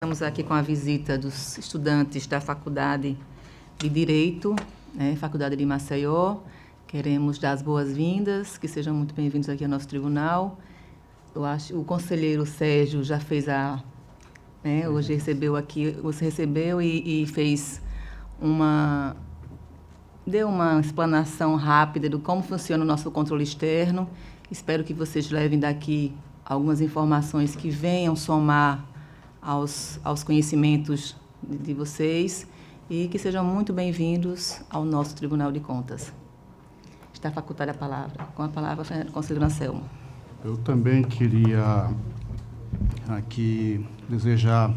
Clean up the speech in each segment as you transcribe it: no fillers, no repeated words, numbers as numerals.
Estamos aqui com a visita dos estudantes da Faculdade de Direito, Faculdade de Maceió. Queremos dar as boas-vindas, que sejam muito bem-vindos aqui ao nosso tribunal. Eu acho o conselheiro Sérgio já fez hoje recebeu aqui, você recebeu e fez deu uma explanação rápida de como funciona o nosso controle externo. Espero que vocês levem daqui algumas informações que venham somar aos conhecimentos de vocês e que sejam muito bem-vindos ao nosso Tribunal de Contas. Está facultada a palavra. Com a palavra, o conselheiro Anselmo. Eu também queria aqui desejar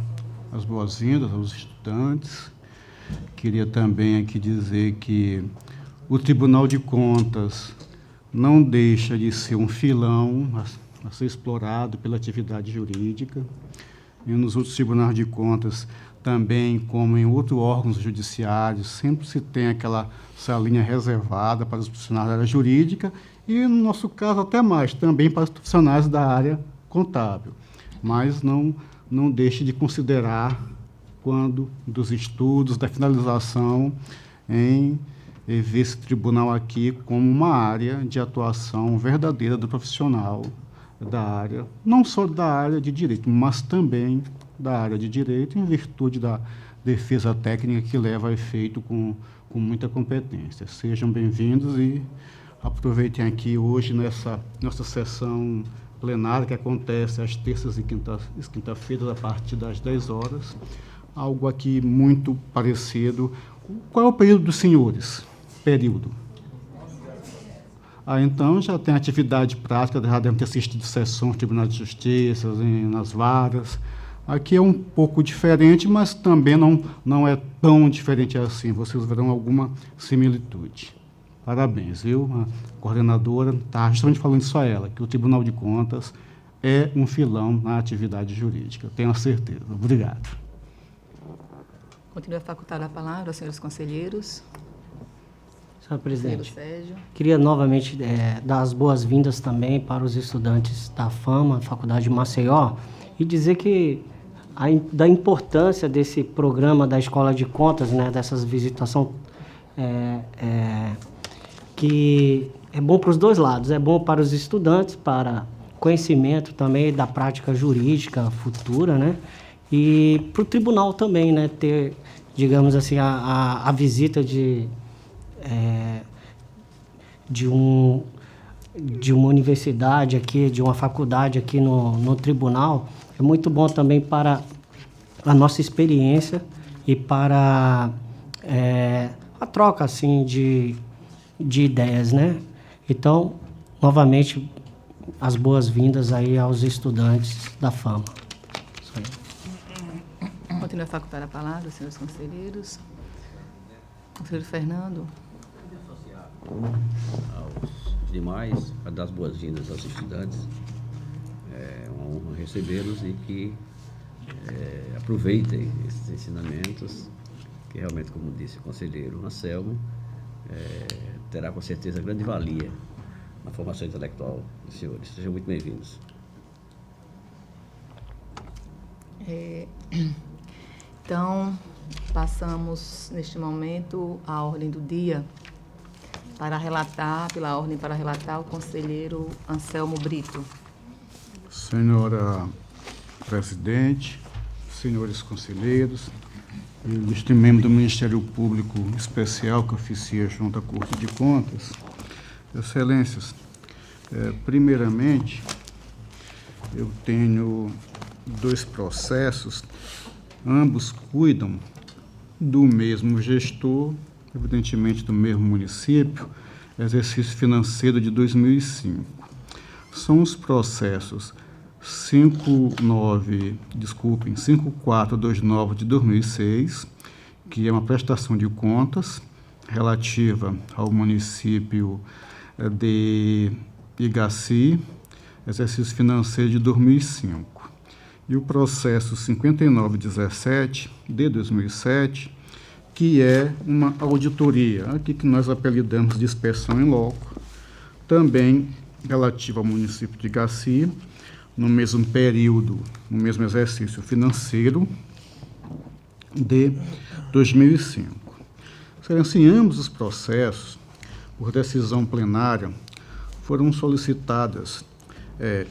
as boas-vindas aos estudantes. Queria também aqui dizer que o Tribunal de Contas não deixa de ser um filão a ser explorado pela atividade jurídica. E nos outros tribunais de contas, também, como em outros órgãos judiciários, sempre se tem aquela salinha reservada para os profissionais da área jurídica e, no nosso caso, até mais, também para os profissionais da área contábil. Mas não deixe de considerar, quando dos estudos, da finalização, em ver esse tribunal aqui como uma área de atuação verdadeira do profissional da área, não só da área de direito, mas também da área de direito, em virtude da defesa técnica que leva a efeito com muita competência. Sejam bem-vindos e aproveitem aqui hoje nessa nossa sessão plenária, que acontece às terças e quinta-feiras, a partir das 10 horas, algo aqui muito parecido. Qual é o período dos senhores? Então, já tem atividade prática, já devem ter assistido sessões do Tribunal de Justiça, nas varas. Aqui é um pouco diferente, mas também não é tão diferente assim. Vocês verão alguma similitude. Parabéns, viu? A coordenadora está justamente falando isso a ela, que o Tribunal de Contas é um filão na atividade jurídica. Tenho a certeza. Obrigado. Continua a facultar a palavra aos senhores conselheiros. Senhor presidente, Sérgio. Queria novamente dar as boas-vindas também para os estudantes da FAMA, Faculdade de Maceió, e dizer que da importância desse programa da Escola de Contas, dessas visitações, que é bom para os dois lados, é bom para os estudantes, para conhecimento também da prática jurídica futura, e para o tribunal também, ter, digamos assim, a visita de uma universidade aqui, de uma faculdade aqui no tribunal, é muito bom também para a nossa experiência e para a troca, assim, de ideias, Então, novamente, as boas-vindas aí aos estudantes da FAMA. Continua a facultar a palavra, senhores conselheiros. Conselheiro Fernando. Aos demais, para dar as boas-vindas aos estudantes. É uma honra recebê-los e que aproveitem esses ensinamentos, que realmente, como disse o conselheiro Anselmo, terá com certeza grande valia na formação intelectual dos senhores. Sejam muito bem-vindos. Então, passamos neste momento à ordem do dia para relatar o conselheiro Anselmo Brito. Senhora presidente, senhores conselheiros, ilustre membro do Ministério Público Especial que oficia junto à Corte de Contas, excelências, primeiramente, eu tenho 2 processos, ambos cuidam do mesmo gestor, evidentemente do mesmo município, exercício financeiro de 2005. São os processos 5429 de 2006, que é uma prestação de contas relativa ao município de Igaci, exercício financeiro de 2005. E o processo 5917 de 2007, que é uma auditoria, aqui que nós apelidamos de inspeção em loco, também relativa ao município de Igaci, no mesmo período, no mesmo exercício financeiro, de 2005. Excelência, em ambos os processos, por decisão plenária, foram solicitadas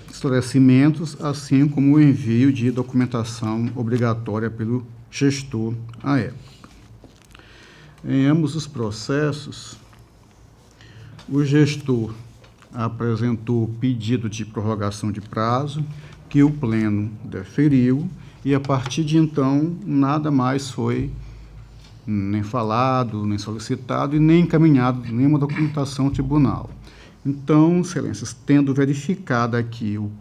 esclarecimentos, assim como o envio de documentação obrigatória pelo gestor à época. Em ambos os processos, o gestor apresentou pedido de prorrogação de prazo, que o Pleno deferiu, e a partir de então nada mais foi nem falado, nem solicitado e nem encaminhado nenhuma documentação ao tribunal. Então, excelências, tendo verificado aqui o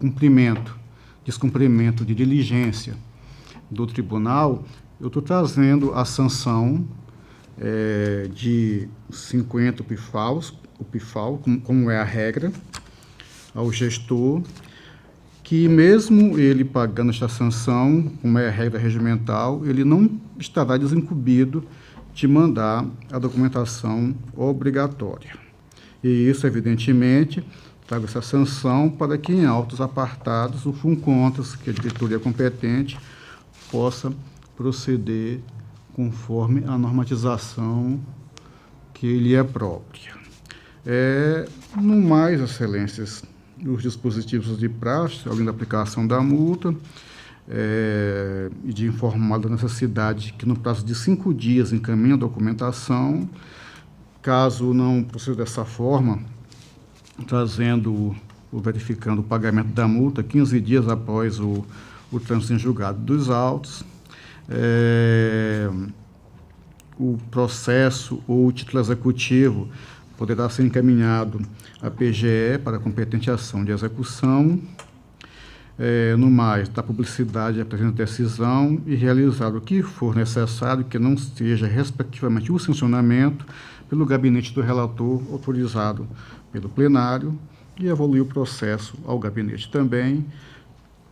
descumprimento de diligência do tribunal, eu estou trazendo a sanção de 50 o PIFAL, como é a regra, ao gestor, que mesmo ele pagando esta sanção, como é a regra regimental, ele não estará desincumbido de mandar a documentação obrigatória. E isso, evidentemente, trago essa sanção para que, em autos apartados, o FUNCONTRAS, que é a diretoria competente, possa proceder conforme a normatização que lhe é própria. No mais, excelências, os dispositivos de praxe, além da aplicação da multa, e de informar da necessidade que, no prazo de 5 dias, encaminhe a documentação. Caso não proceda dessa forma, verificando o pagamento da multa 15 dias após o trânsito em julgado dos autos, o processo ou o título executivo poderá ser encaminhado à PGE para a competente ação de execução. No mais, da publicidade da presente decisão e realizar o que for necessário, que não seja, respectivamente, o sancionamento pelo gabinete do relator autorizado pelo plenário e evoluir o processo ao gabinete também,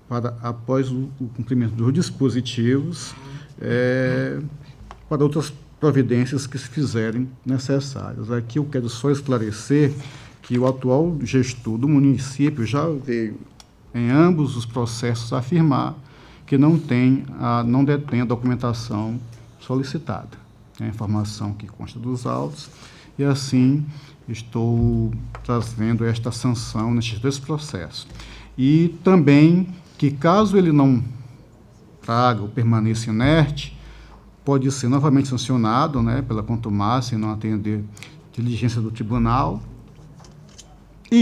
para, após o cumprimento dos dispositivos, para outras providências que se fizerem necessárias. Aqui eu quero só esclarecer que o atual gestor do município já veio, em ambos os processos, afirmar que não detém a documentação solicitada. É a informação que consta dos autos, e assim estou trazendo esta sanção nestes 2 processos. E também que, caso ele não traga ou permaneça inerte, pode ser novamente sancionado, pela contumácia e não atender diligência do tribunal,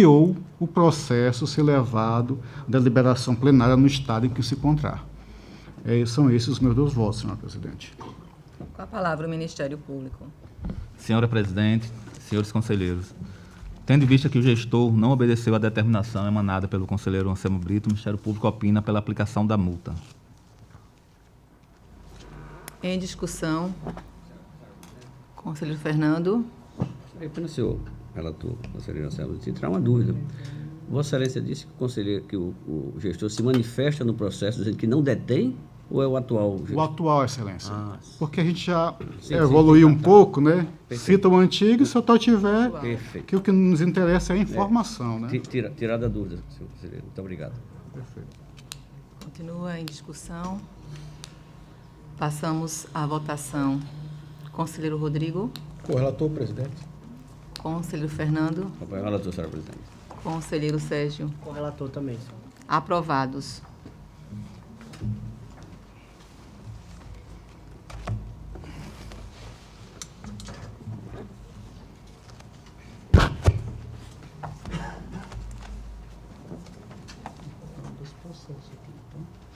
ou o processo ser levado da deliberação plenária no estado em que se encontrar. São esses os meus 2 votos, senhor presidente. Com a palavra o Ministério Público. Senhora presidente, senhores conselheiros, tendo em vista que o gestor não obedeceu à determinação emanada pelo conselheiro Anselmo Brito, o Ministério Público opina pela aplicação da multa. Em discussão, conselheiro Fernando. Apenas, senhor relator, conselheiro Anselmo, se tirar uma dúvida. Vossa Excelência disse que o gestor se manifesta no processo dizendo que não detém, ou é o atual gestor? O atual, Excelência. Porque a gente já Sim, evoluiu sim, um pouco, Perfeito. Cita o antigo, se o tal tiver, Perfeito. que o que nos interessa é a informação, Tirar da dúvida, senhor conselheiro. Muito obrigado. Perfeito. Continua em discussão. Passamos à votação. Conselheiro Rodrigo. Correlator, presidente. Conselheiro Fernando. Acompanho o relator, senhora presidente. Conselheiro Sérgio. Com o relator também, senhor. Aprovados.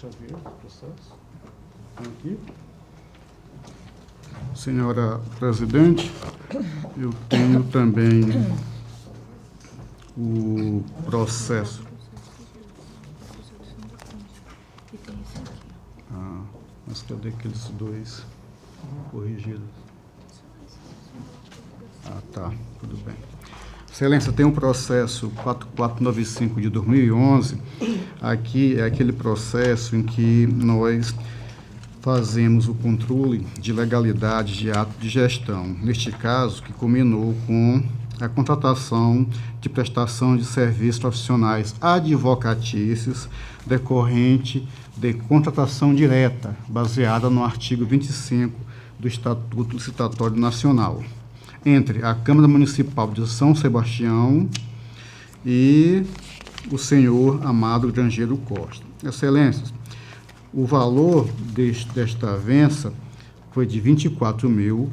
Já viu o processo? Aqui. Senhora presidente, eu tenho também o processo. Mas cadê aqueles 2 corrigidos? Tá, tudo bem. Excelência, tem um processo 4495 de 2011. Aqui é aquele processo em que nós fazemos o controle de legalidade de ato de gestão. Neste caso, que culminou com a contratação de prestação de serviços profissionais advocatícios decorrente de contratação direta, baseada no artigo 25 do Estatuto Licitatório Nacional, entre a Câmara Municipal de São Sebastião e o senhor Amado Grangeiro Costa. Excelências, o valor desta avença foi de R$ 24.000.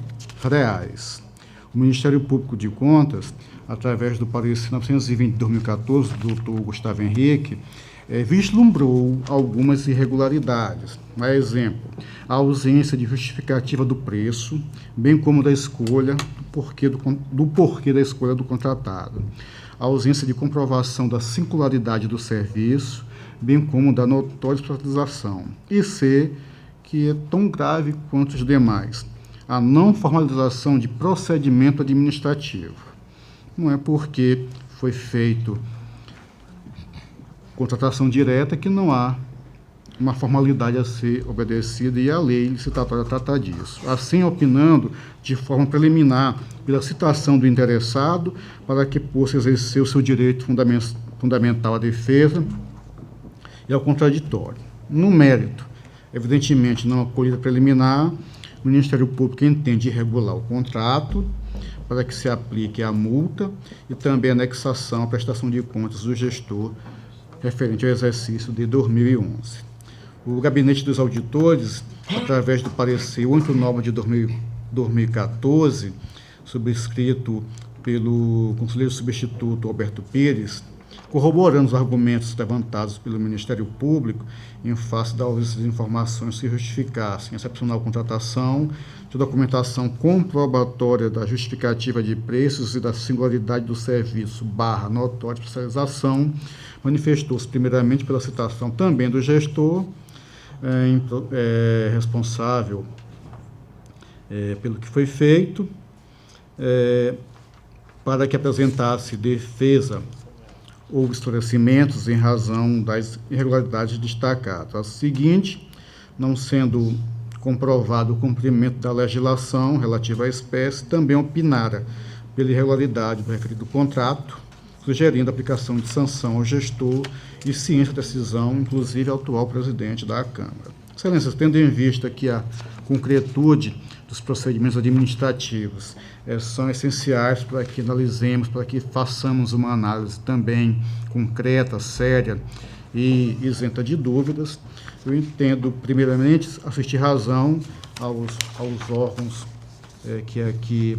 O Ministério Público de Contas, através do parecer 920 de 2014, do Dr. Gustavo Henrique, vislumbrou algumas irregularidades. A exemplo, a ausência de justificativa do preço, bem como da escolha, do porquê da escolha do contratado. A ausência de comprovação da singularidade do serviço, bem como da notória privatização. E C, que é tão grave quanto os demais, a não formalização de procedimento administrativo. Não é porque foi feito contratação direta que não há uma formalidade a ser obedecida, e a lei licitatória trata disso. Assim, opinando de forma preliminar pela citação do interessado para que possa exercer o seu direito fundamental à defesa e ao contraditório. No mérito, evidentemente, não acolhida preliminar, o Ministério Público entende regular o contrato para que se aplique a multa e também a anexação à prestação de contas do gestor referente ao exercício de 2011. O Gabinete dos Auditores, através do parecer 89 de 2014, subscrito pelo conselheiro substituto Alberto Pires, corroborando os argumentos levantados pelo Ministério Público em face da ausência de informações que justificassem a excepcional contratação, de documentação comprobatória da justificativa de preços e da singularidade do serviço / notória especialização, manifestou-se primeiramente pela citação também do gestor responsável pelo que foi feito, para que apresentasse defesa ou esclarecimentos em razão das irregularidades destacadas. A seguinte, não sendo comprovado o cumprimento da legislação relativa à espécie, também opinara pela irregularidade do referido contrato, sugerindo a aplicação de sanção ao gestor e ciência da decisão, inclusive ao atual presidente da Câmara. Excelências, tendo em vista que a concretude dos procedimentos administrativos são essenciais para que analisemos, para que façamos uma análise também concreta, séria e isenta de dúvidas, eu entendo, primeiramente, assistir razão aos órgãos que aqui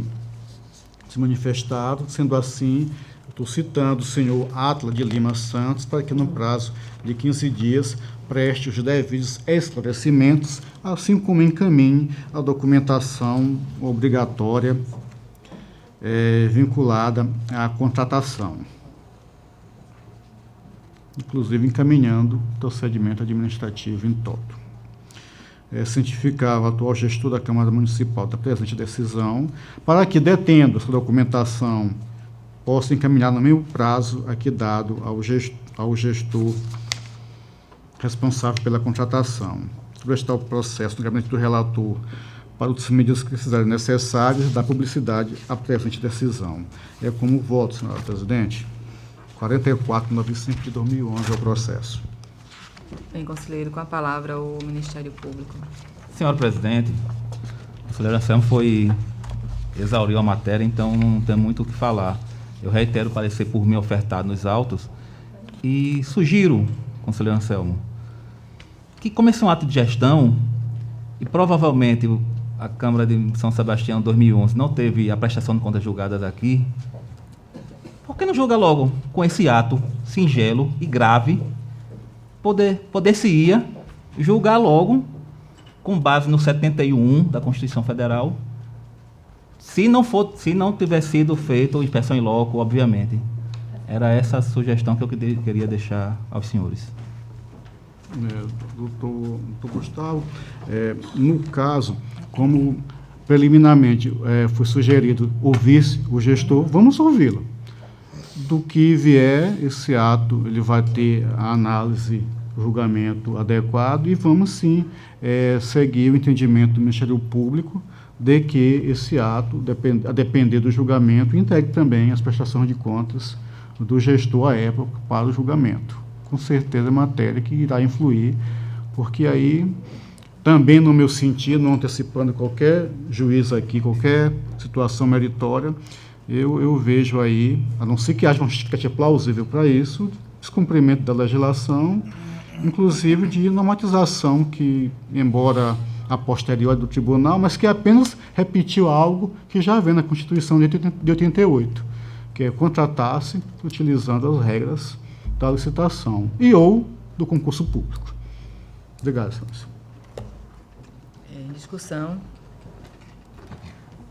se manifestaram. Sendo assim, estou citando o senhor Átila de Lima Santos para que, no prazo de 15 dias, preste os devidos esclarecimentos, assim como encaminhe a documentação obrigatória vinculada à contratação, inclusive encaminhando o procedimento administrativo em toto. Cientificar o atual gestor da Câmara Municipal da presente decisão, para que, detendo essa documentação, possa encaminhar no mesmo prazo aqui dado ao gestor responsável pela contratação. Subestar o processo no gabinete do relator para outras medidas que precisarem necessárias da publicidade à presente decisão. É como voto, senhora presidente. 4495 de 2011 é o processo. Bem, conselheiro, com a palavra o Ministério Público. Senhora presidente, o conselheiro Anselmo exauriu a matéria, então não tem muito o que falar. Eu reitero o parecer por mim ofertado nos autos e sugiro, conselheiro Anselmo, que como esse é um ato de gestão e provavelmente a Câmara de São Sebastião 2011 não teve a prestação de contas julgadas aqui, por que não julga logo com esse ato singelo e grave? Poder-se-ia julgar logo com base no 71 da Constituição Federal, se não tiver sido feita inspeção in loco, obviamente. Era essa a sugestão que eu queria deixar aos senhores. Doutor Gustavo, no caso, como preliminarmente foi sugerido ouvir-se o gestor, vamos ouvi-lo. Do que vier, esse ato ele vai ter a análise, o julgamento adequado e vamos sim seguir o entendimento do Ministério Público de que esse ato, a depender do julgamento, integre também as prestações de contas do gestor à época para o julgamento. Com certeza é matéria que irá influir, porque aí, também no meu sentido, não antecipando qualquer juiz aqui, qualquer situação meritória, eu vejo aí, a não ser que haja uma justificativa plausível para isso, descumprimento da legislação, inclusive de normatização que, embora a posteriori do tribunal, mas que apenas repetiu algo que já vem na Constituição de 88, que é contratar-se utilizando as regras da licitação e ou do concurso público. Obrigado, senhores. Em discussão,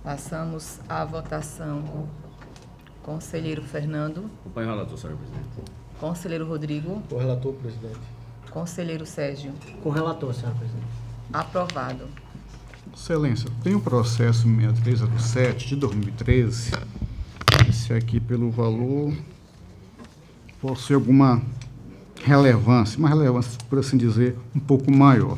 passamos à votação. Conselheiro Fernando. Acompanhe o relator, senhora presidente. Conselheiro Rodrigo. Com o relator, presidente. Conselheiro Sérgio. Com o relator, senhora presidente. Aprovado. Excelência, tem o processo 6307 de 2013, esse aqui pelo valor possui alguma relevância, uma relevância, por assim dizer, um pouco maior.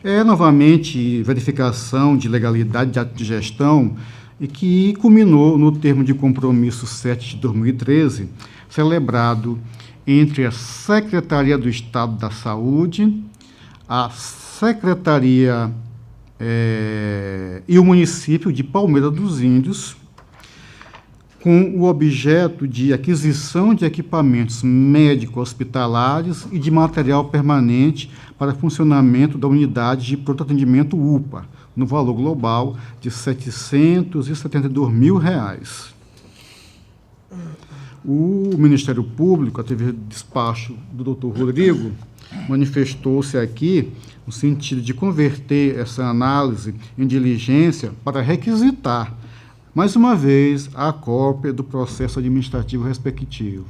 É novamente verificação de legalidade de ato de gestão e que culminou no termo de compromisso 7 de 2013, celebrado entre a Secretaria do Estado da Saúde, a Secretaria e o município de Palmeira dos Índios, com o objeto de aquisição de equipamentos médico-hospitalares e de material permanente para funcionamento da unidade de pronto atendimento UPA, no valor global de R$ 772 mil. O Ministério Público, através do despacho do Dr. Rodrigo, manifestou-se aqui no sentido de converter essa análise em diligência para requisitar, mais uma vez, a cópia do processo administrativo respectivo.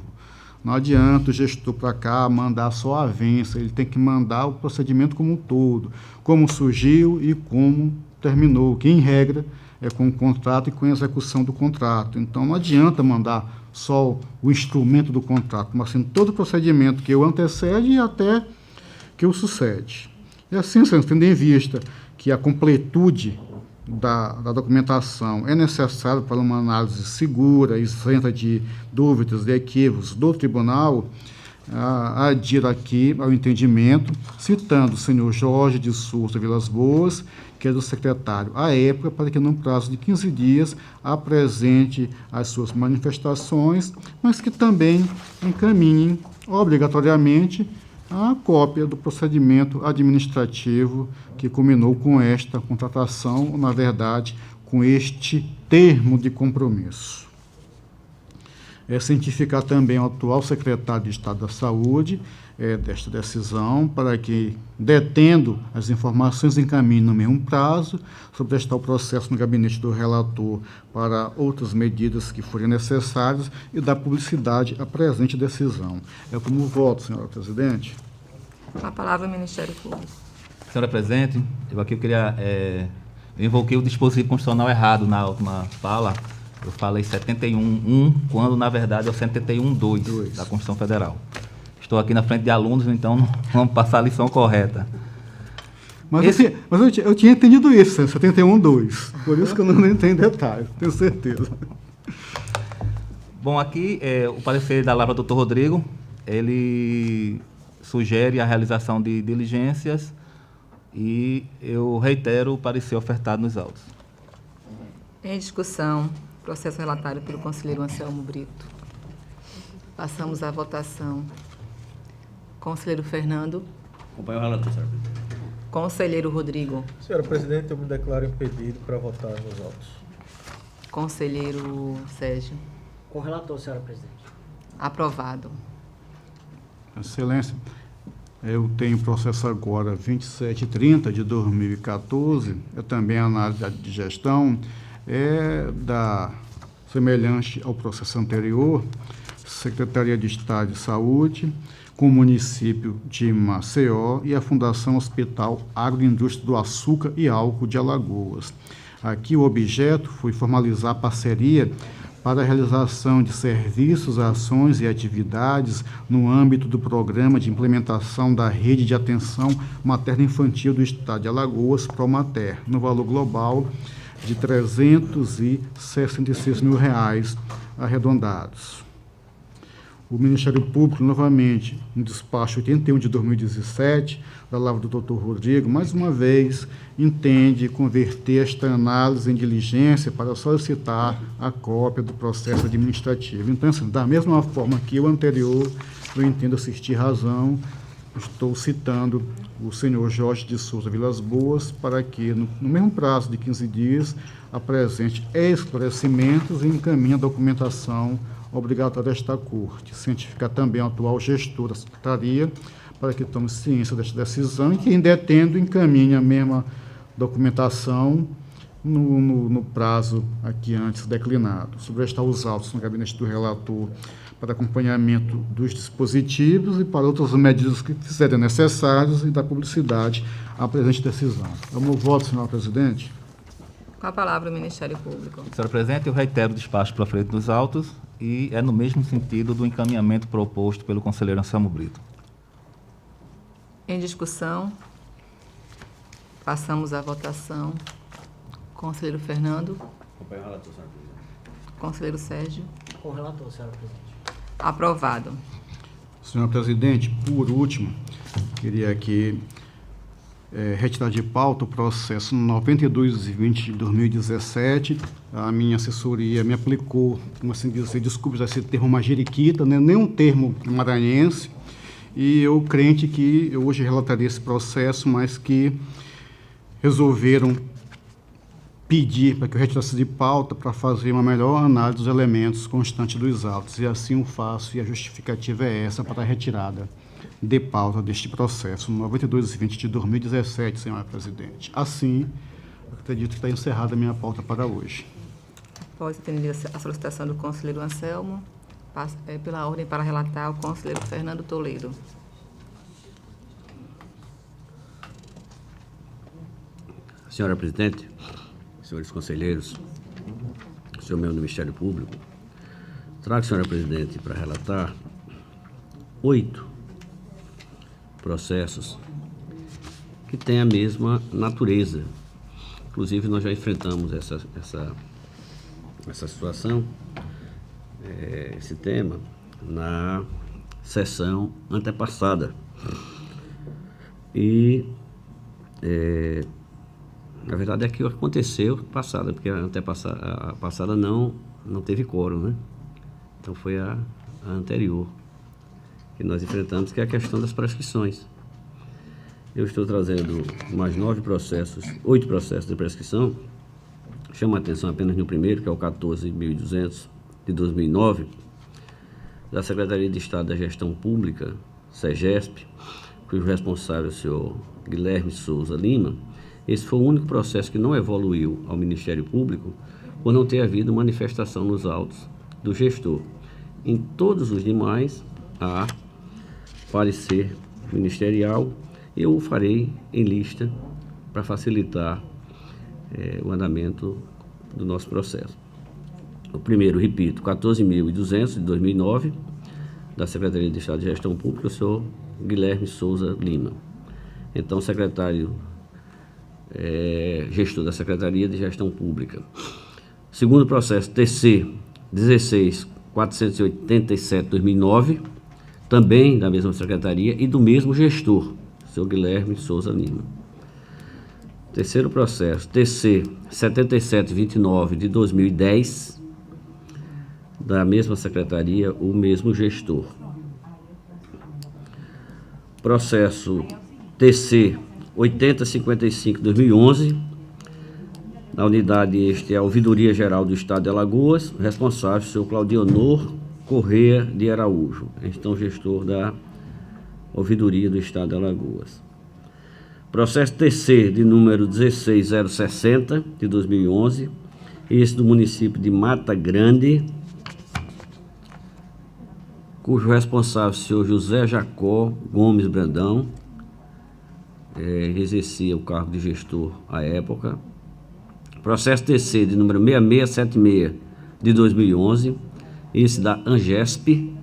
Não adianta o gestor para cá mandar só a avença, ele tem que mandar o procedimento como um todo, como surgiu e como terminou, que em regra é com o contrato e com a execução do contrato. Então não adianta mandar só o instrumento do contrato, mas sim todo o procedimento que o antecede e até que o sucede. E assim, tendo em vista que a completude da documentação é necessária para uma análise segura, isenta de dúvidas e equívocos do tribunal, adiro aqui ao entendimento, citando o senhor Jorge de Souza Vilas Boas, que é do secretário à época, para que, num prazo de 15 dias, apresente as suas manifestações, mas que também encaminhem obrigatoriamente a cópia do procedimento administrativo que culminou com esta contratação, na verdade, com este termo de compromisso. Cientificar também o atual secretário de Estado da Saúde desta decisão, para que, detendo as informações, encaminhe no mesmo prazo, sobre prestar o processo no gabinete do relator para outras medidas que forem necessárias e dar publicidade à presente decisão. É como voto, senhora presidente. Com a palavra, o Ministério Público. Senhora presidente, eu queria... eu invoquei o dispositivo constitucional errado na última fala. Eu falei 71.1, quando, na verdade, é o 71.2 da Constituição Federal. Estou aqui na frente de alunos, então vamos passar a lição correta. Mas eu tinha entendido isso, 71.2. Por isso que eu não entrei em detalhe, tenho certeza. Bom, aqui o parecer da Lavra do Dr. Rodrigo, ele sugere a realização de diligências e eu reitero o parecer ofertado nos autos. Em discussão, processo relatado pelo conselheiro Anselmo Brito. Passamos à votação. Conselheiro Fernando. Acompanhe o relator, senhora presidente. Conselheiro Rodrigo. Senhora presidente, eu me declaro impedido para votar nos autos. Conselheiro Sérgio. Com o relator, senhora presidente. Aprovado. Excelência, eu tenho processo agora 2730 de 2014, é também análise de gestão, semelhante ao processo anterior, Secretaria de Estado de Saúde, com o município de Maceió e a Fundação Hospital Agroindústria do Açúcar e Álcool de Alagoas. Aqui o objeto foi formalizar parceria para a realização de serviços, ações e atividades no âmbito do Programa de Implementação da Rede de Atenção Materno-Infantil do Estado de Alagoas, Promater, no valor global de R$ 366 mil arredondados. O Ministério Público, novamente, no despacho 81 de 2017, da palavra do Dr. Rodrigo, mais uma vez, entende converter esta análise em diligência para solicitar a cópia do processo administrativo. Então, assim, da mesma forma que o anterior, eu entendo assistir razão, estou citando o senhor Jorge de Souza Vilas Boas para que, no mesmo prazo de 15 dias, apresente esclarecimentos e encaminhe a documentação obrigatória desta Corte, cientificar também o atual gestor da Secretaria para que tome ciência desta decisão e que, em detendo, encaminhe a mesma documentação no prazo aqui antes declinado. Sobrestar os autos no gabinete do relator para acompanhamento dos dispositivos e para outras medidas que fizerem necessárias e da publicidade à presente decisão. É o meu voto, senhor presidente. Com a palavra o Ministério Público. Senhora Presidente, eu reitero o despacho para frente dos autos e é no mesmo sentido do encaminhamento proposto pelo conselheiro Anselmo Brito. Em discussão, passamos à votação. Conselheiro Fernando. Acompanho o relator, senhora presidente. Conselheiro Sérgio. Com o relator, senhora presidente. Aprovado. Senhor presidente, por último, queria aqui retirar de pauta o processo 9220 de 2017. A minha assessoria me aplicou, como assim dizer, desculpe esse termo magiriquita, né? Nem um termo maranhense, e eu crente que eu hoje relataria esse processo, mas que resolveram pedir para que eu retirasse de pauta para fazer uma melhor análise dos elementos constantes dos autos, e assim o faço, e a justificativa é essa para a retirada de pauta deste processo 9220 de 2017, senhora presidente. Assim, eu acredito que está encerrada a minha pauta para hoje. Após atender a solicitação do conselheiro Anselmo, pela ordem para relatar o conselheiro Fernando Toledo. Senhora presidente, senhores conselheiros, senhor membro do Ministério Público, trago, senhora presidente, para relatar 8 processos que têm a mesma natureza. Inclusive, nós já enfrentamos essa situação, esse tema, na sessão antepassada. E, na verdade, é que aconteceu passada, porque a passada não teve quórum, né? Então, foi a anterior que nós enfrentamos, que é a questão das prescrições. Eu estou trazendo mais 8 processos de prescrição. Chamo a atenção apenas no primeiro, que é o 14.200 de 2009, da Secretaria de Estado da Gestão Pública, SEGESP, cujo responsável é o senhor Guilherme Souza Lima. Esse foi o único processo que não evoluiu ao Ministério Público por não ter havido manifestação nos autos do gestor. Em todos os demais, há parecer ministerial. Eu o farei em lista para facilitar o andamento do nosso processo. O primeiro, repito, 14.200 de 2009, da Secretaria de Estado de Gestão Pública, o senhor Guilherme Souza Lima. Então, secretário gestor da Secretaria de Gestão Pública. Segundo processo, TC 16.487 de 2009, também da mesma secretaria e do mesmo gestor, senhor Guilherme Souza Lima. Terceiro processo, TC 7729 de 2010, da mesma secretaria, o mesmo gestor. Processo TC 8055 de 2011, na unidade a Ouvidoria Geral do Estado de Alagoas, responsável, senhor Claudionor Correia de Araújo, então gestor da Ouvidoria do Estado de Alagoas. Processo TC de número 16060 de 2011, esse do município de Mata Grande, cujo responsável, senhor José Jacó Gomes Brandão, exercia o cargo de gestor à época. Processo TC de número 6676 de 2011, esse da Angesp,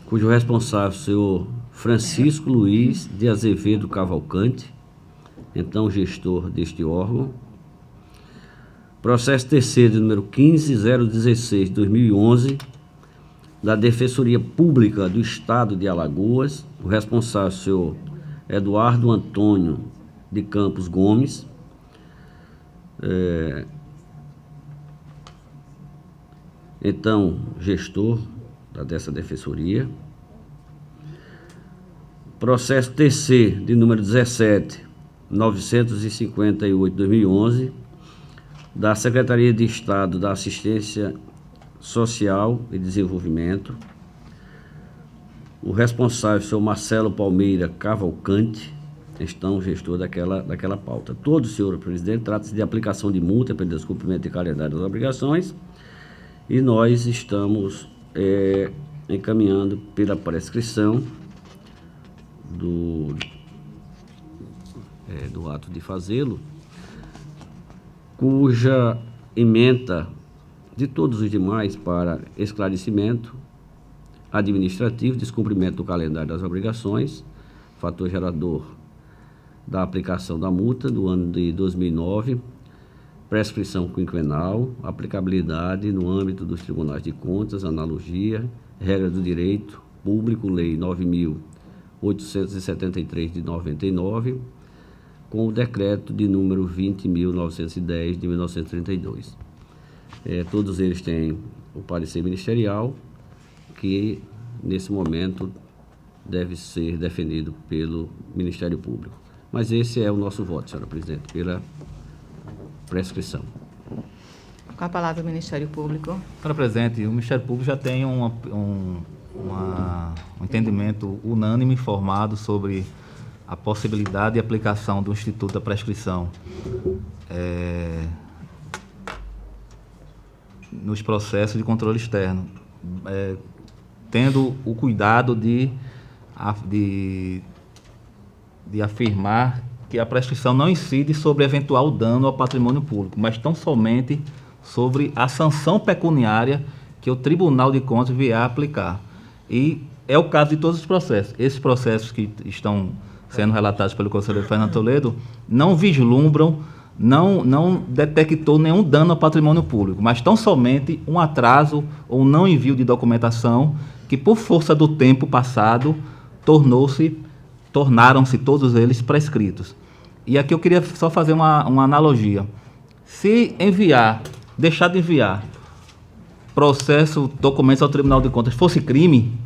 cujo responsável, senhor Francisco Luiz de Azevedo Cavalcante, então gestor deste órgão. Processo TC de número 15016 de 2011, da Defensoria Pública do Estado de Alagoas, o responsável, senhor Eduardo Antônio de Campos Gomes, então, gestor dessa defensoria. Processo TC de número 17958 de 2011, da Secretaria de Estado da Assistência Social e Desenvolvimento, o responsável, senhor Marcelo Palmeira Cavalcante, então gestor daquela pauta. Todo, senhor presidente, trata-se de aplicação de multa pelo descumprimento de calendário das obrigações, e nós estamos encaminhando pela prescrição do ato de fazê-lo, cuja ementa de todos os demais para esclarecimento administrativo, descumprimento do calendário das obrigações, fator gerador da aplicação da multa do ano de 2009, prescrição quinquenal, aplicabilidade no âmbito dos tribunais de contas, analogia, regra do direito público, lei 9.873 de 99, com o decreto de número 20.910 de 1932. Todos eles têm o parecer ministerial, que nesse momento deve ser defendido pelo Ministério Público. Mas esse é o nosso voto, senhora presidente, pela prescrição. Com a palavra o Ministério Público. Senhora presidente, o Ministério Público já tem um entendimento unânime formado sobre a possibilidade de aplicação do Instituto da Prescrição nos processos de controle externo, tendo o cuidado de afirmar que a prescrição não incide sobre eventual dano ao patrimônio público, mas tão somente sobre a sanção pecuniária que o Tribunal de Contas vier a aplicar. E é o caso de todos os processos. Esses processos que estão sendo relatados pelo conselheiro Fernando Toledo não vislumbram, não detectou nenhum dano ao patrimônio público, mas tão somente um atraso ou não envio de documentação que, por força do tempo passado, tornaram-se todos eles prescritos. E aqui eu queria só fazer uma analogia. Se deixar de enviar documentos ao Tribunal de Contas fosse crime,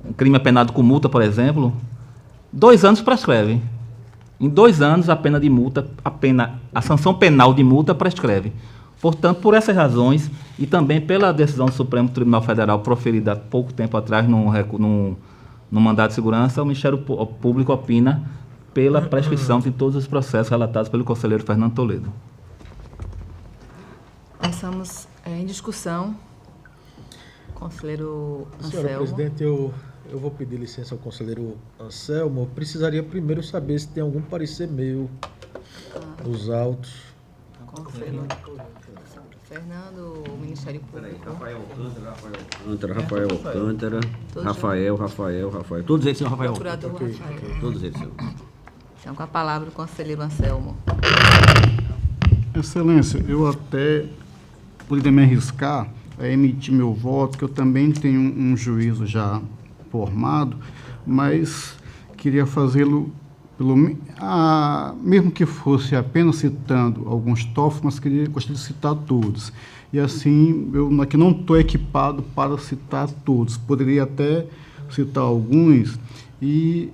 um crime apenado com multa, por exemplo, 2 anos prescreve. Em 2 anos, a pena de multa, a sanção penal de multa prescreve. Portanto, por essas razões, e também pela decisão do Supremo Tribunal Federal proferida há pouco tempo atrás no mandado de segurança, o Ministério Público opina pela prescrição de todos os processos relatados pelo conselheiro Fernando Toledo. Passamos em discussão. Conselheiro Senhora Anselmo. presidente, eu vou pedir licença ao conselheiro Anselmo. Eu precisaria primeiro saber se tem algum parecer meu nos autos. Conselheiro Fernando, o Ministério Público. Rafael Alcântara, Rafael. Todos eles são Rafael. Procurador Rafael. Todos eles são. Então, com a palavra, o conselheiro Anselmo. Excelência, eu até poderia me arriscar a emitir meu voto, que eu também tenho um juízo já formado, mas queria fazê-lo mesmo que fosse apenas citando alguns tópicos, mas gostaria de citar todos. E assim, eu aqui não estou equipado para citar todos. Poderia até citar alguns, e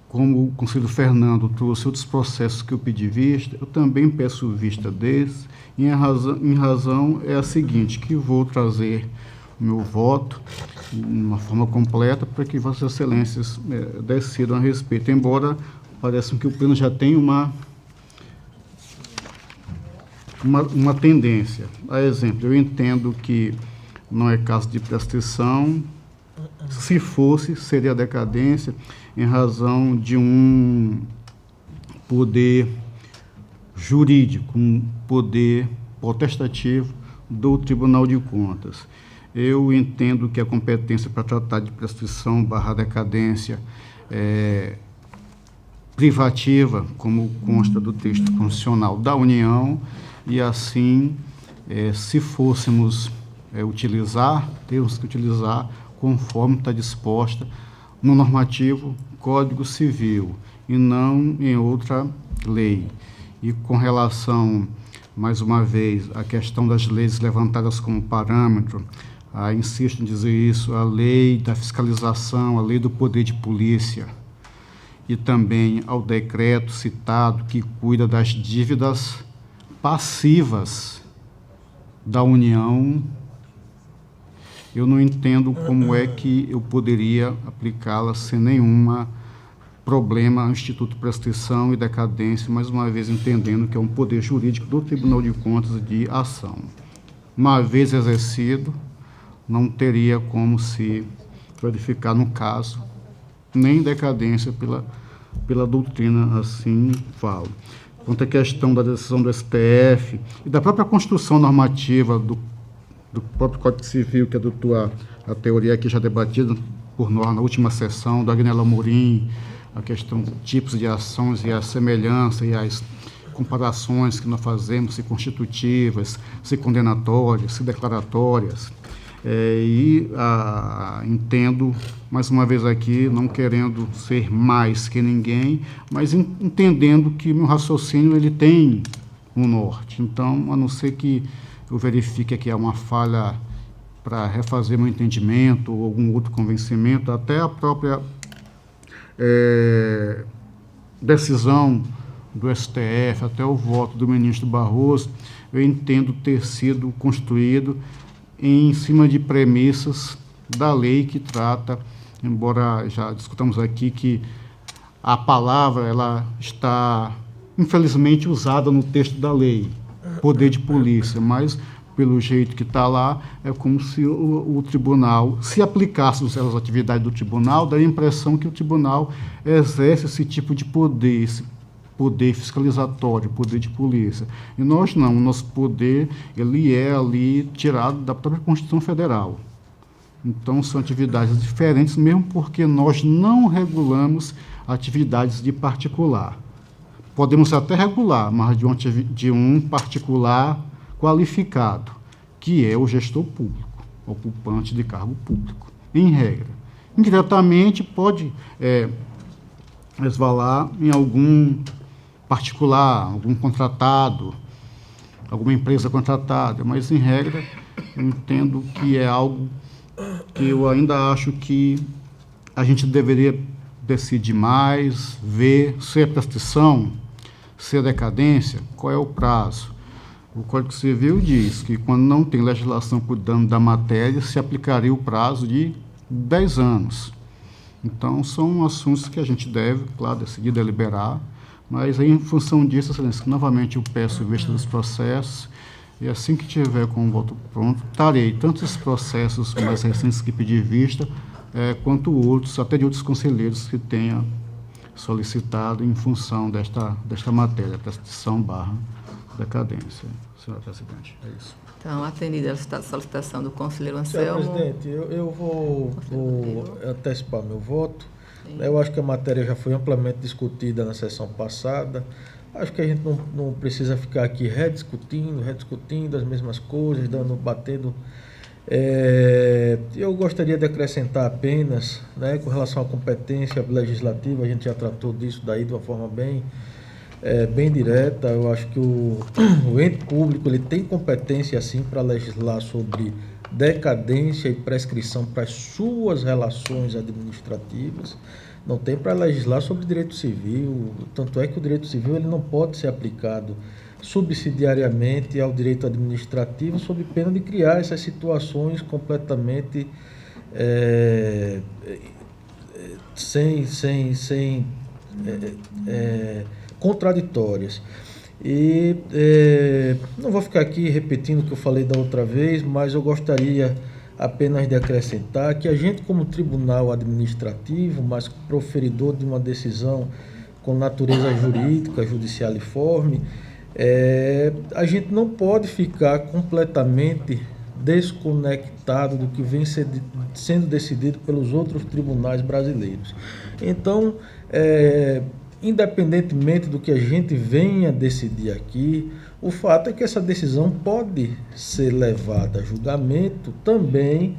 como o conselheiro Fernando trouxe outros processos que eu pedi vista, eu também peço vista desses, e em razão é a seguinte, que vou trazer o meu voto de uma forma completa para que Vossas Excelências decidam a respeito, embora pareça que o pleno já tem uma tendência. A exemplo, eu entendo que não é caso de prescrição. Se fosse, seria decadência em razão de um poder jurídico, um poder potestativo do Tribunal de Contas. Eu entendo que a competência para tratar de prescrição / decadência privativa, como consta do texto constitucional da União, e assim, se fôssemos utilizar, temos que utilizar conforme está disposta no normativo Código Civil e não em outra lei. E com relação, mais uma vez, à questão das leis levantadas como parâmetro, insisto em dizer isso, a lei da fiscalização, a lei do poder de polícia e também ao decreto citado que cuida das dívidas passivas da União, eu não entendo como é que eu poderia aplicá-la sem nenhum problema ao Instituto Prescrição e Decadência, mais uma vez entendendo que é um poder jurídico do Tribunal de Contas de ação. Uma vez exercido, não teria como se verificar no caso, nem decadência pela doutrina, assim falo. Quanto à questão da decisão do STF e da própria construção normativa do próprio Código Civil, que adotou a teoria aqui já debatida por nós na última sessão, do Agnello Amorim, a questão de tipos de ações e a semelhança e as comparações que nós fazemos, se constitutivas, se condenatórias, se declaratórias. Entendo, mais uma vez aqui, não querendo ser mais que ninguém, mas entendendo que meu raciocínio ele tem um norte. Então, a não ser que eu verifique que há uma falha para refazer meu entendimento ou algum outro convencimento, até a própria decisão do STF, até o voto do ministro Barroso, eu entendo ter sido construído em cima de premissas da lei que trata, embora já discutamos aqui que a palavra ela está, infelizmente, usada no texto da lei, poder de polícia, mas pelo jeito que está lá, é como se o tribunal, se aplicasse as atividades do tribunal, daria a impressão que o tribunal exerce esse tipo de poder, esse poder fiscalizatório, poder de polícia. E nós não, o nosso poder, ele é ali tirado da própria Constituição Federal. Então, são atividades diferentes, mesmo porque nós não regulamos atividades de particular. Podemos até regular, mas de um particular qualificado, que é o gestor público, ocupante de cargo público, em regra. Indiretamente, pode resvalar em algum particular, algum contratado, alguma empresa contratada, mas, em regra, eu entendo que é algo que eu ainda acho que a gente deveria decidir mais, ver se é prescrição, se é decadência, qual é o prazo. O Código Civil diz que, quando não tem legislação cuidando da matéria, se aplicaria o prazo de 10 anos. Então, são assuntos que a gente deve, claro, decidir, deliberar, mas aí, em função disso, excelência, novamente eu peço vista dos processos, e assim que tiver com o voto pronto, trarei tanto os processos mais recentes que pedi vista, quanto outros, até de outros conselheiros que tenham solicitado em função desta matéria, prescrição/decadência. Senhora Presidente, é isso. Então, atendida a solicitação do conselheiro Senhor Anselmo. presidente, eu vou antecipar meu voto. Eu acho que a matéria já foi amplamente discutida na sessão passada. Acho que a gente não precisa ficar aqui rediscutindo as mesmas coisas, batendo. Eu gostaria de acrescentar apenas, com relação à competência legislativa, a gente já tratou disso daí de uma forma bem direta. Eu acho que o ente público ele tem competência, sim, para legislar sobre decadência e prescrição para as suas relações administrativas. Não tem para legislar sobre direito civil, tanto é que o direito civil ele não pode ser aplicado subsidiariamente ao direito administrativo, sob pena de criar essas situações completamente contraditórias. E não vou ficar aqui repetindo o que eu falei da outra vez, mas eu gostaria apenas de acrescentar que a gente, como tribunal administrativo, mas proferidor de uma decisão com natureza jurídica, judicialiforme, a gente não pode ficar completamente desconectado do que vem sendo decidido pelos outros tribunais brasileiros. Então, independentemente do que a gente venha decidir aqui, o fato é que essa decisão pode ser levada a julgamento também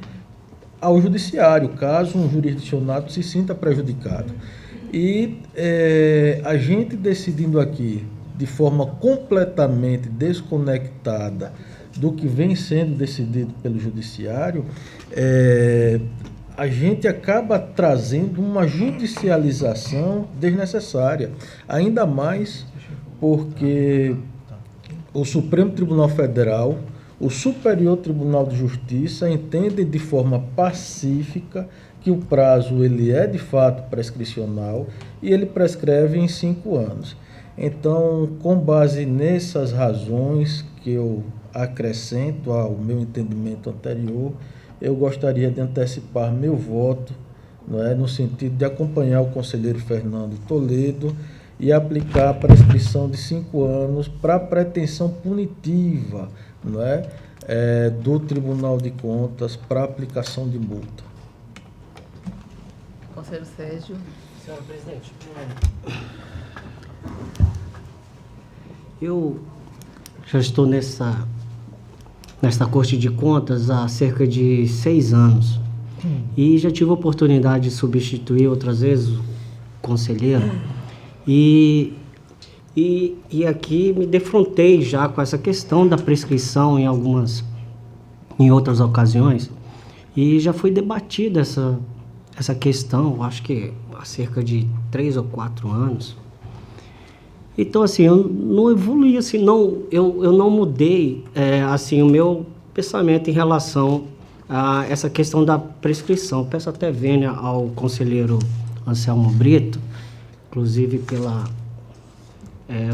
ao judiciário, caso um jurisdicionado se sinta prejudicado. E a gente decidindo aqui de forma completamente desconectada do que vem sendo decidido pelo judiciário, a gente acaba trazendo uma judicialização desnecessária, ainda mais porque o Supremo Tribunal Federal, o Superior Tribunal de Justiça entende de forma pacífica que o prazo ele é de fato prescricional e ele prescreve em 5 anos. Então, com base nessas razões que eu acrescento ao meu entendimento anterior, eu gostaria de antecipar meu voto, não é, no sentido de acompanhar o conselheiro Fernando Toledo e aplicar a prescrição de 5 anos para a pretensão punitiva, não é, do Tribunal de Contas para aplicação de multa. Conselheiro Sérgio. Senhora presidente, eu já estou nesta Corte de Contas há cerca de 6 anos e já tive a oportunidade de substituir outras vezes o conselheiro e aqui me defrontei já com essa questão da prescrição em outras ocasiões e já foi debatida essa questão, acho que há cerca de 3 ou 4 anos. Então, assim, eu não evoluí, assim, eu não mudei, assim, o meu pensamento em relação a essa questão da prescrição. Peço até vênia ao conselheiro Anselmo Brito, inclusive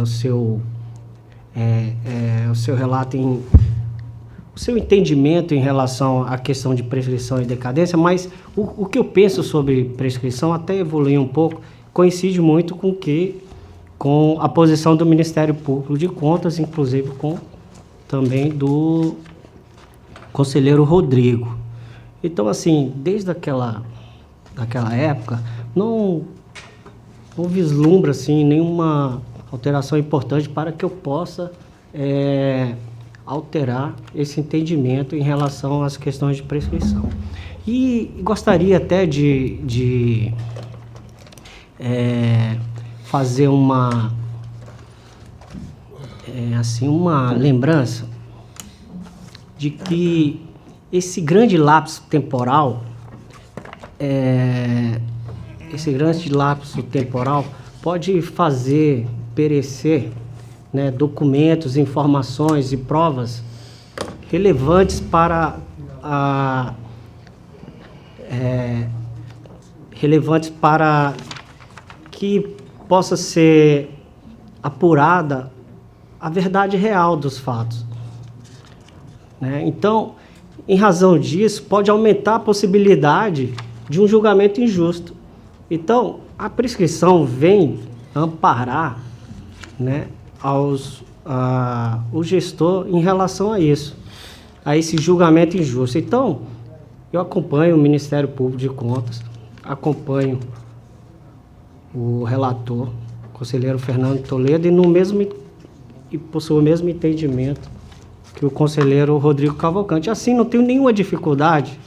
o seu relato o seu entendimento em relação à questão de prescrição e decadência, mas o que eu penso sobre prescrição até evoluiu um pouco, coincide muito com a posição do Ministério Público de Contas, inclusive também do conselheiro Rodrigo. Então, assim, desde daquela época, não vislumbra assim, nenhuma alteração importante para que eu possa alterar esse entendimento em relação às questões de prescrição. E gostaria até de fazer uma lembrança de que esse grande lapso temporal pode fazer perecer, né, documentos, informações e provas relevantes para que possa ser apurada a verdade real dos fatos, né? Então, em razão disso, pode aumentar a possibilidade de um julgamento injusto. Então, a prescrição vem amparar, né, o gestor em relação a isso, a esse julgamento injusto. Então, eu acompanho o Ministério Público de Contas, acompanho o relator, o conselheiro Fernando Toledo, e possuo o mesmo entendimento que o conselheiro Rodrigo Cavalcante. Assim, não tenho nenhuma dificuldade.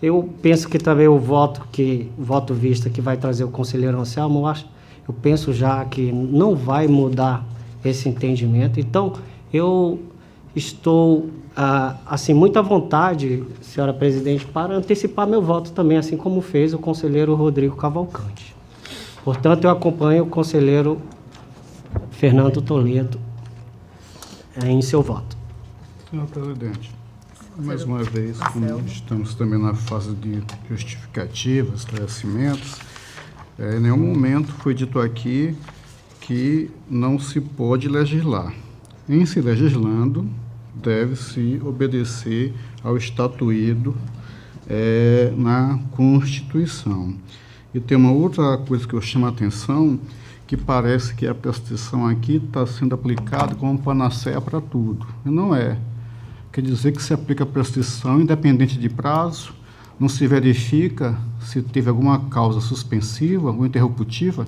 Eu penso que também o voto vista que vai trazer o conselheiro Anselmo, eu penso já que não vai mudar esse entendimento. Então, eu estou, assim, muito à vontade, senhora presidente, para antecipar meu voto também, assim como fez o conselheiro Rodrigo Cavalcante. Portanto, eu acompanho o conselheiro Fernando Toledo em seu voto. Senhor presidente, mais uma vez, como estamos também na fase de justificativas, esclarecimentos, em nenhum momento foi dito aqui que não se pode legislar. Em se legislando, deve-se obedecer ao estatuído na Constituição. E tem uma outra coisa que eu chamo a atenção, que parece que a prescrição aqui está sendo aplicada como panaceia para tudo. E não é. Quer dizer que se aplica a prescrição independente de prazo, não se verifica se teve alguma causa suspensiva ou interruptiva.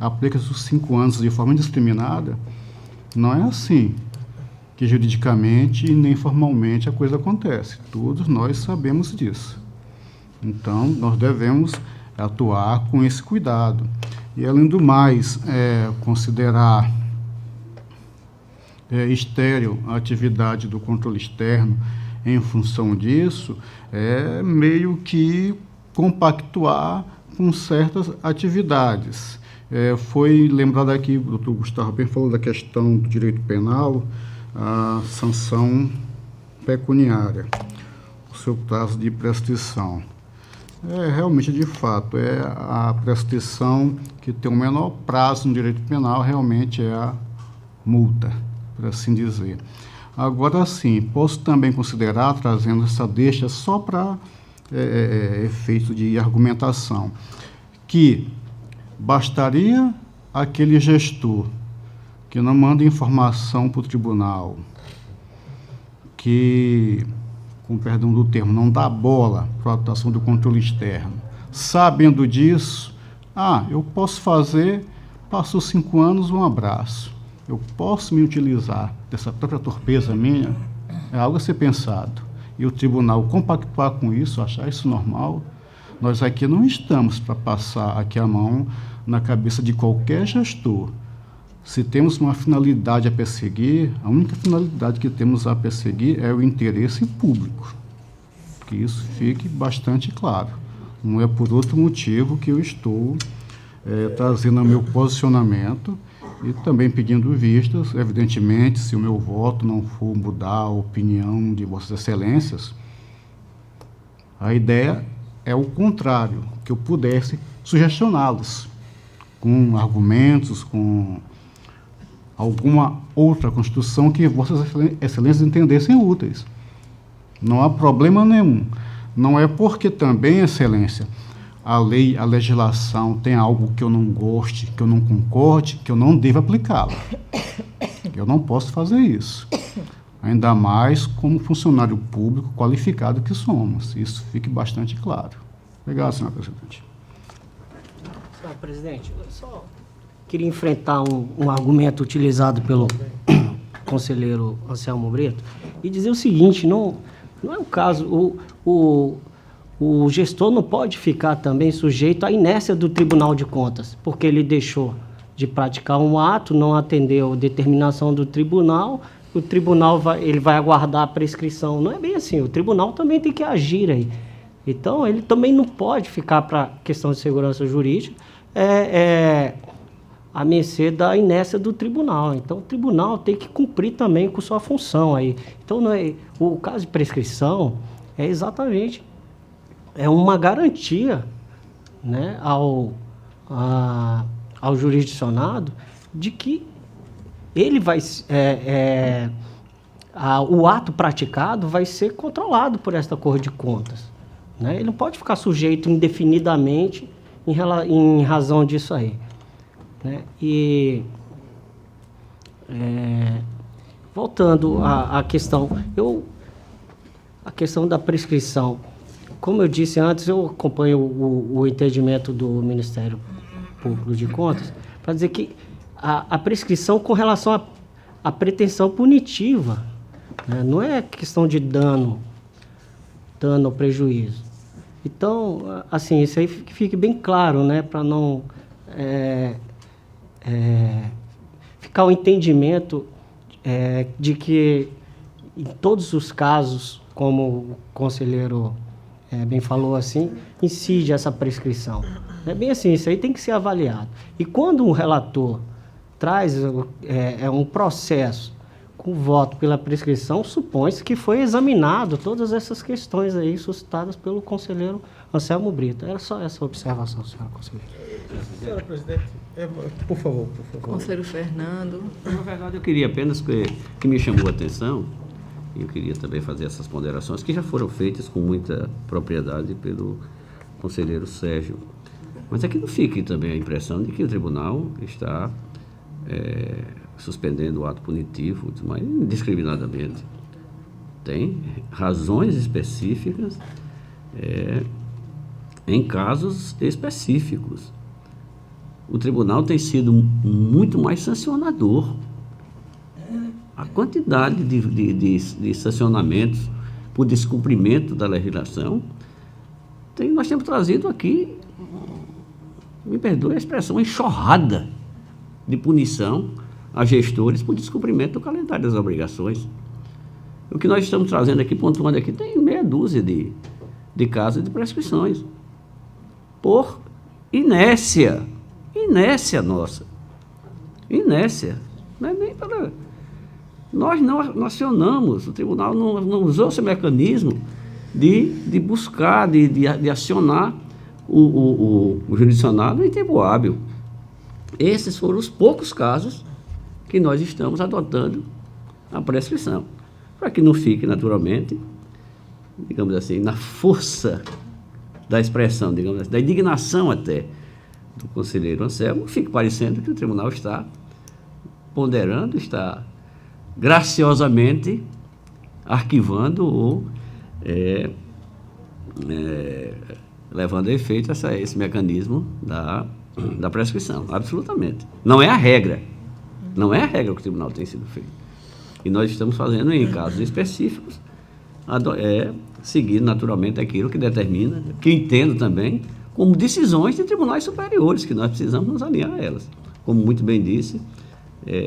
aplica-se os 5 anos de forma indiscriminada, não é assim que juridicamente e nem formalmente a coisa acontece. Todos nós sabemos disso. Então, nós devemos atuar com esse cuidado. E, além do mais, considerar estéril a atividade do controle externo em função disso, é meio que compactuar com certas atividades. Foi lembrado aqui, o doutor Gustavo bem falou da questão do direito penal, a sanção pecuniária, o seu prazo de prescrição. Realmente, de fato, a prescrição que tem o menor prazo no direito penal, realmente é a multa, por assim dizer. Agora, sim, posso também considerar, trazendo essa deixa só para efeito de argumentação, que bastaria aquele gestor que não manda informação para o tribunal, que, com perdão do termo, não dá bola para a atuação do controle externo, sabendo disso, eu posso fazer, passou 5 anos, um abraço. Eu posso me utilizar dessa própria torpeza minha, é algo a ser pensado. E o tribunal compactuar com isso, achar isso normal. Nós aqui não estamos para passar aqui a mão na cabeça de qualquer gestor. Se temos uma finalidade a perseguir, a única finalidade que temos a perseguir é o interesse público. Que isso fique bastante claro. Não é por outro motivo que eu estou trazendo o meu posicionamento e também pedindo vistas. Evidentemente, se o meu voto não for mudar a opinião de Vossas Excelências, a ideia é o contrário, que eu pudesse sugestioná-los com argumentos, com alguma outra construção que Vossas Excelências entendessem úteis. Não há problema nenhum. Não é porque também, Excelência, a lei, a legislação tem algo que eu não goste, que eu não concorde, que eu não devo aplicá-la. Eu não posso fazer isso. Ainda mais como funcionário público qualificado que somos. Isso fique bastante claro. Obrigado, senhor presidente. Senhor presidente, eu só queria enfrentar um argumento utilizado pelo conselheiro Anselmo Brito e dizer o seguinte: não é o caso, o gestor não pode ficar também sujeito à inércia do Tribunal de Contas, porque ele deixou de praticar um ato, não atendeu a determinação do tribunal, o tribunal vai aguardar a prescrição. Não é bem assim, o tribunal também tem que agir aí. Então, ele também não pode ficar para questão de segurança jurídica à mercê da inércia do tribunal. Então, o tribunal tem que cumprir também com sua função aí. Então, o caso de prescrição é exatamente uma garantia, né, ao jurisdicionado de que ele vai o ato praticado vai ser controlado por esta Corte de Contas, né? Ele não pode ficar sujeito indefinidamente em razão disso aí, né? E voltando à questão, a questão da prescrição, como eu disse antes, eu acompanho o entendimento do Ministério Público de Contas para dizer que a prescrição com relação à pretensão punitiva, né, não é questão de dano ou prejuízo. Então, assim, isso aí que fique bem claro, né, para não ficar o entendimento de que em todos os casos, como o conselheiro bem falou assim, incide essa prescrição. É bem assim, isso aí tem que ser avaliado. E quando um relator traz um processo com voto pela prescrição, supõe-se que foi examinado todas essas questões aí suscitadas pelo conselheiro Anselmo Brito. Era só essa observação, senhora conselheira. Senhora presidente, por favor. Conselheiro Fernando. Na verdade, eu queria apenas que me chamou a atenção, e eu queria também fazer essas ponderações que já foram feitas com muita propriedade pelo conselheiro Sérgio. Mas é que não fique também a impressão de que o tribunal está suspendendo o ato punitivo, mas indiscriminadamente. Tem razões específicas em casos específicos. o tribunal tem sido muito mais sancionador. A quantidade de sancionamentos por descumprimento da legislação, nós temos trazido aqui, me perdoe a expressão, uma enxurrada de punição a gestores por descumprimento do calendário das obrigações. O que nós estamos trazendo aqui, pontuando aqui, tem meia dúzia de casos de prescrições. Por inércia. Inércia nossa. Inércia. Não é nem para... Nós não acionamos, o tribunal não usou esse mecanismo de buscar, de acionar o jurisdicionado em tempo hábil. Esses foram os poucos casos que nós estamos adotando a prescrição, para que não fique naturalmente, digamos assim, na força da expressão, digamos assim, da indignação até do conselheiro Anselmo, fique parecendo que o tribunal está ponderando, está graciosamente arquivando ou levando a efeito esse mecanismo da prescrição, absolutamente. Não é a regra. Não é a regra que o tribunal tem sido feito. E nós estamos fazendo, em casos específicos, seguir naturalmente aquilo que determina, que entendo também, como decisões de tribunais superiores, que nós precisamos nos alinhar a elas. Como muito bem disse,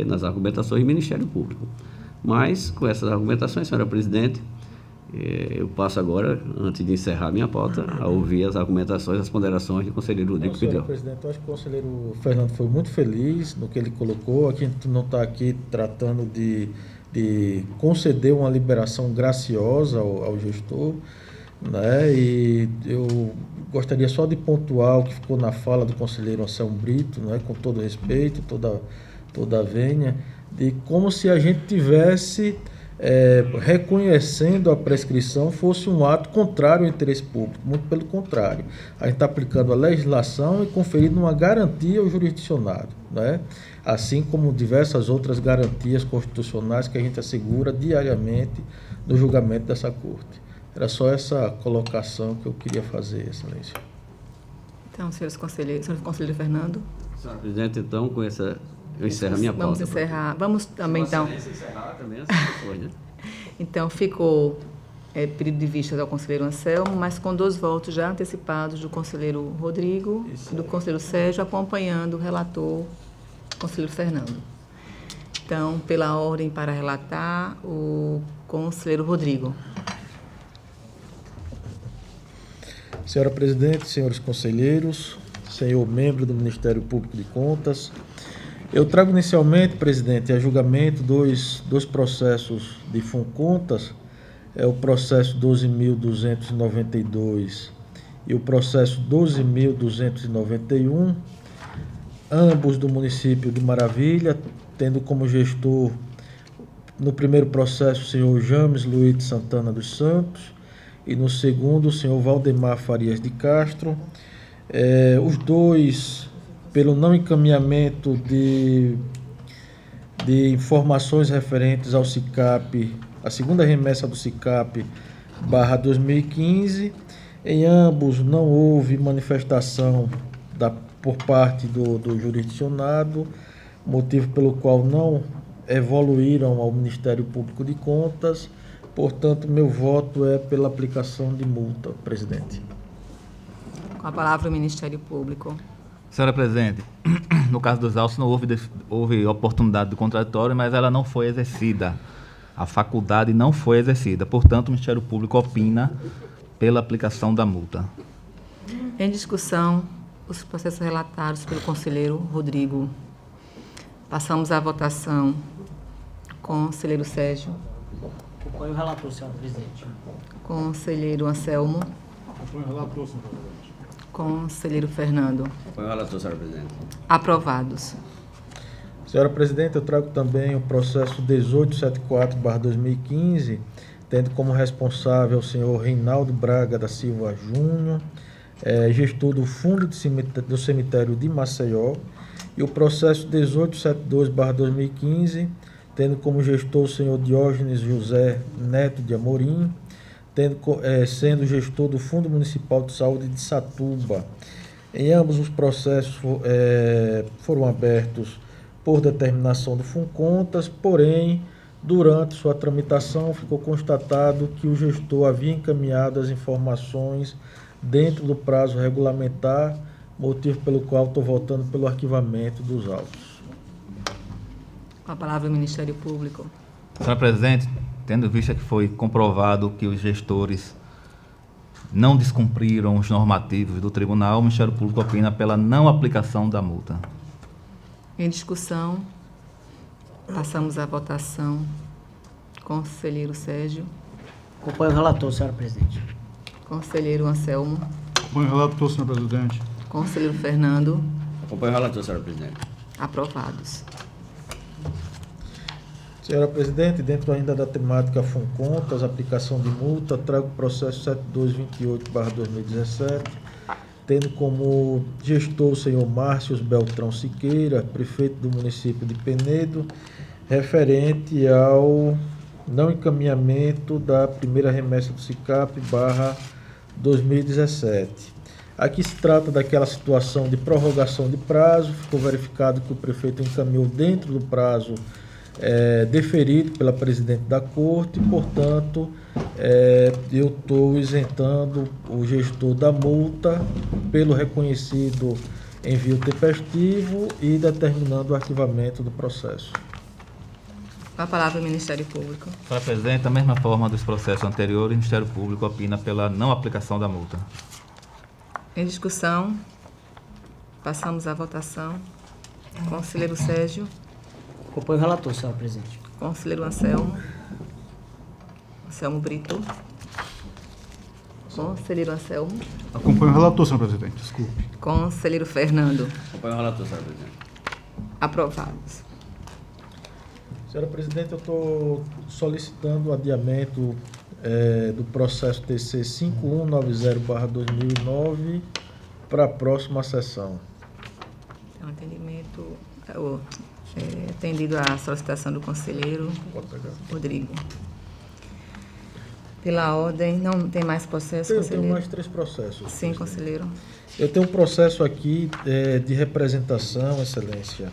nas argumentações do Ministério Público. Mas, com essas argumentações, senhora presidente, eu passo agora, antes de encerrar minha pauta, a ouvir as argumentações, as ponderações do conselheiro Rodrigo Pidel. Presidente, eu acho que o conselheiro Fernando foi muito feliz no que ele colocou. A gente não está aqui tratando de conceder uma liberação graciosa ao gestor, né? E eu gostaria só de pontuar o que ficou na fala do conselheiro Anselmo Brito, né? Com todo respeito, toda a vênia, de como se a gente tivesse reconhecendo a prescrição fosse um ato contrário ao interesse público. Muito pelo contrário, a gente está aplicando a legislação e conferindo uma garantia ao jurisdicionado, né? Assim como diversas outras garantias constitucionais que a gente assegura diariamente no julgamento dessa corte. Era só essa colocação que eu queria fazer, Excelência. Então, senhor conselheiro Fernando. Senhora presidente, então, com essa... Eu encerro a minha pauta. Vamos encerrar. Vamos também, então. Encerrar também, né? Então, ficou pedido de vista ao conselheiro Anselmo, mas com 2 votos já antecipados do conselheiro Rodrigo e do conselheiro Sérgio, acompanhando o relator, conselheiro Fernando. Então, pela ordem para relatar, o conselheiro Rodrigo. Senhora presidente, senhores conselheiros, senhor membro do Ministério Público de Contas, eu trago inicialmente, presidente, a julgamento dois processos de FUNCONTAS, o processo 12.292 e o processo 12.291, ambos do município de Maravilha, tendo como gestor, no primeiro processo, o senhor James Luiz Santana dos Santos, e no segundo, o senhor Valdemar Farias de Castro. Os dois, pelo não encaminhamento de informações referentes ao SICAP, a segunda remessa do SICAP /2015, em ambos não houve manifestação por parte do jurisdicionado, motivo pelo qual não evoluíram ao Ministério Público de Contas. Portanto, meu voto é pela aplicação de multa, presidente. Com a palavra o Ministério Público. Senhora presidente, no caso dos autos não houve oportunidade do contraditório, mas ela não foi exercida. A faculdade não foi exercida. Portanto, o Ministério Público opina pela aplicação da multa. Em discussão, os processos relatados pelo conselheiro Rodrigo. Passamos à votação. Conselheiro Sérgio. Acompanho o relator, senhora presidente. Conselheiro Anselmo. Acompanho o relator, senhora presidente. Conselheiro Fernando. Foi o relator, senhora presidente. Aprovados. Senhora presidente, eu trago também o processo 1874/2015, tendo como responsável o senhor Reinaldo Braga da Silva Júnior, gestor do Fundo do Cemitério de Maceió, e o processo 1872/2015, tendo como gestor o senhor Diógenes José Neto de Amorim, sendo gestor do Fundo Municipal de Saúde de Satuba. Em ambos os processos foram abertos por determinação do Funcontas, porém, durante sua tramitação, ficou constatado que o gestor havia encaminhado as informações dentro do prazo regulamentar, motivo pelo qual estou votando pelo arquivamento dos autos. Com a palavra o Ministério Público. Senhora Presidente, tendo visto que foi comprovado que os gestores não descumpriram os normativos do tribunal, o Ministério Público opina pela não aplicação da multa. Em discussão, passamos à votação. Conselheiro Sérgio. Acompanho o relator, senhora presidente. Conselheiro Anselmo. Acompanho o relator, senhor presidente. Conselheiro Fernando. Acompanho o relator, senhora presidente. Aprovados. Senhora Presidente, dentro ainda da temática Funcontas, aplicação de multa, trago o processo 7228/2017, tendo como gestor o senhor Márcio Beltrão Siqueira, prefeito do município de Penedo, referente ao não encaminhamento da primeira remessa do SICAP /2017. Aqui se trata daquela situação de prorrogação de prazo, ficou verificado que o prefeito encaminhou dentro do prazo deferido pela presidente da corte, portanto, eu estou isentando o gestor da multa pelo reconhecido envio tempestivo e determinando o arquivamento do processo. Com a palavra o Ministério Público. Senhora Presidente, da mesma forma dos processos anteriores, o Ministério Público opina pela não aplicação da multa. Em discussão, passamos à votação. Conselheiro Sérgio. Acompanho o relator, senhora presidente. Conselheiro Anselmo. Anselmo Brito. Conselheiro Anselmo. Acompanho o relator, senhor presidente. Desculpe. Conselheiro Fernando. Acompanho o relator, senhora presidente. Aprovados. Senhora Presidente, eu estou solicitando o adiamento do processo TC 5190/2009 para a próxima sessão. Tem um atendimento, atendido à solicitação do conselheiro Rodrigo. Pela ordem, não tem mais processo, Eu conselheiro? tenho mais 3 processos. Sim, conselheiro. Eu tenho um processo aqui de representação, Excelência,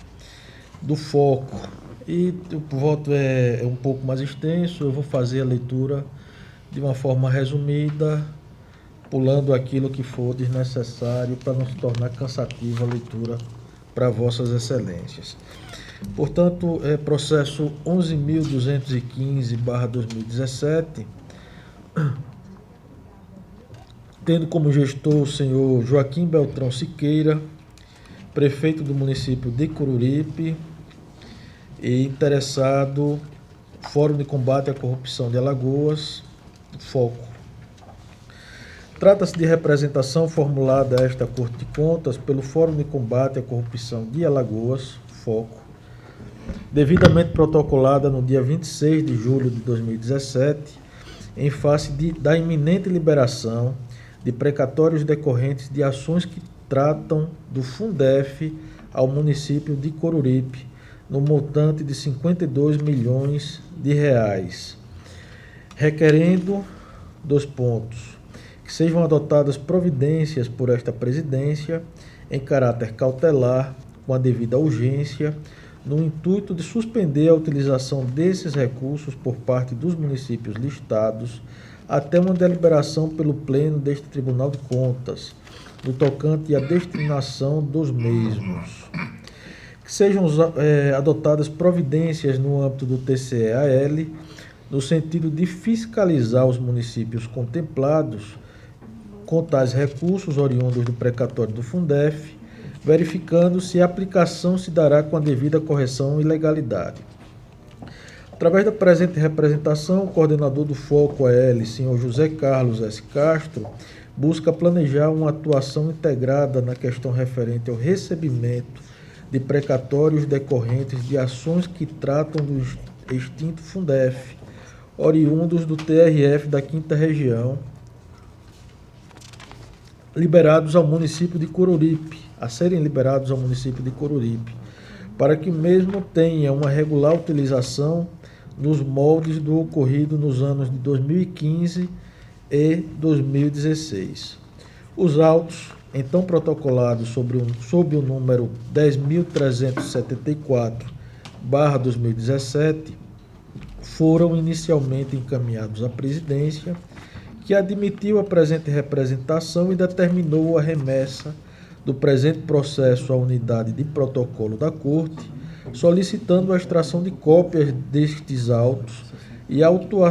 do foco. E o voto é um pouco mais extenso, eu vou fazer a leitura de uma forma resumida, pulando aquilo que for desnecessário para não se tornar cansativa a leitura para vossas excelências. Portanto, processo 11.215/2017, tendo como gestor o senhor Joaquim Beltrão Siqueira, prefeito do município de Coruripe, e interessado Fórum de Combate à Corrupção de Alagoas, Foco. Trata-se de representação formulada a esta Corte de Contas pelo Fórum de Combate à Corrupção de Alagoas, Foco, devidamente protocolada no dia 26 de julho de 2017, em face da iminente liberação de precatórios decorrentes de ações que tratam do Fundef ao município de Coruripe, no montante de 52 milhões de reais, requerendo 2 pontos, que sejam adotadas providências por esta presidência em caráter cautelar, com a devida urgência, no intuito de suspender a utilização desses recursos por parte dos municípios listados até uma deliberação pelo Pleno deste Tribunal de Contas, no tocante à destinação dos mesmos. Que sejam adotadas providências no âmbito do TCE-AL, no sentido de fiscalizar os municípios contemplados com tais recursos oriundos do precatório do Fundef, verificando se a aplicação se dará com a devida correção e legalidade. Através da presente representação, o coordenador do Foco AL, senhor José Carlos S. Castro, busca planejar uma atuação integrada na questão referente ao recebimento de precatórios decorrentes de ações que tratam do extinto Fundef, oriundos do TRF da 5ª Região, liberados ao município de Coruripe, a serem liberados ao município de Coruripe, para que o mesmo tenha uma regular utilização nos moldes do ocorrido nos anos de 2015 e 2016. Os autos então protocolado sob o número 10.374/2017, foram inicialmente encaminhados à presidência, que admitiu a presente representação e determinou a remessa do presente processo à unidade de protocolo da Corte, solicitando a extração de cópias destes autos e a autuação